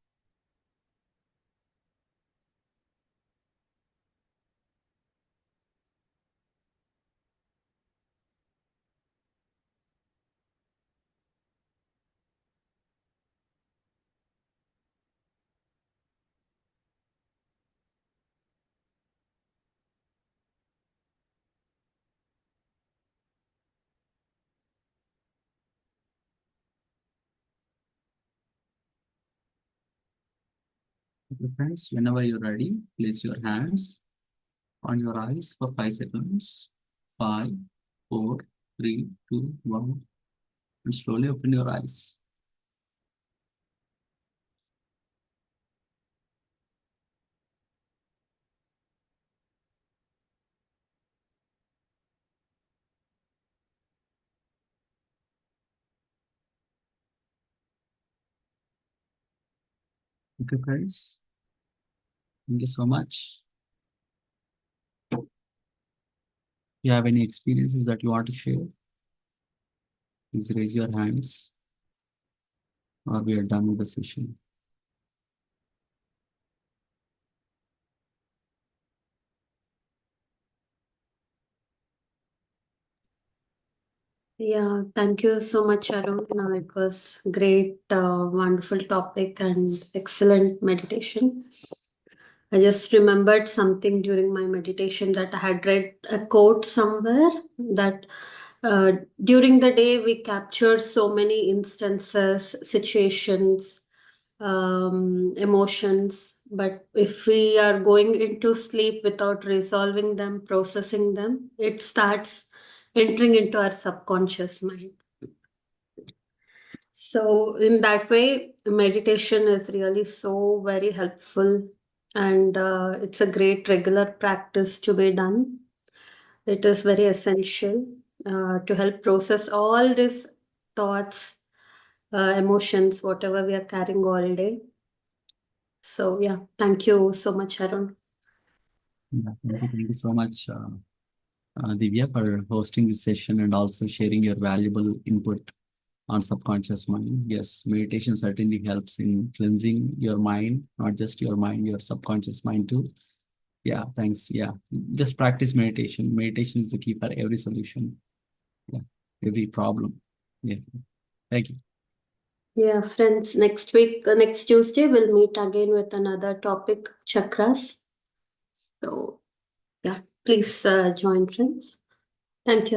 Okay, friends, whenever you're ready, place your hands on your eyes for 5 seconds. 5, 4, 3, 2, 1. And slowly open your eyes. Okay, friends. Thank you so much. If you have any experiences that you want to share, please raise your hands, or we are done with the session. Yeah, thank you so much, Arun. It was great, wonderful topic and excellent meditation. I just remembered something during my meditation that I had read a quote somewhere that during the day we capture so many instances, situations, emotions, but if we are going into sleep without resolving them, processing them, it starts entering into our subconscious mind. So, in that way, meditation is really so very helpful, and it's a great regular practice to be done. It is very essential to help process all these thoughts, emotions, whatever we are carrying all day. So, yeah, thank you so much, Arun. Yeah, thank you so much, Divya, for hosting this session and also sharing your valuable input on subconscious mind. Yes, meditation certainly helps in cleansing your mind, not just your mind, your subconscious mind too. Yeah, thanks. Yeah, just practice meditation. Meditation is the key for every solution. Yeah, every problem. Yeah, thank you. Yeah, friends, next week, next Tuesday, we'll meet again with another topic, chakras. So, yeah, please join, friends. Thank you.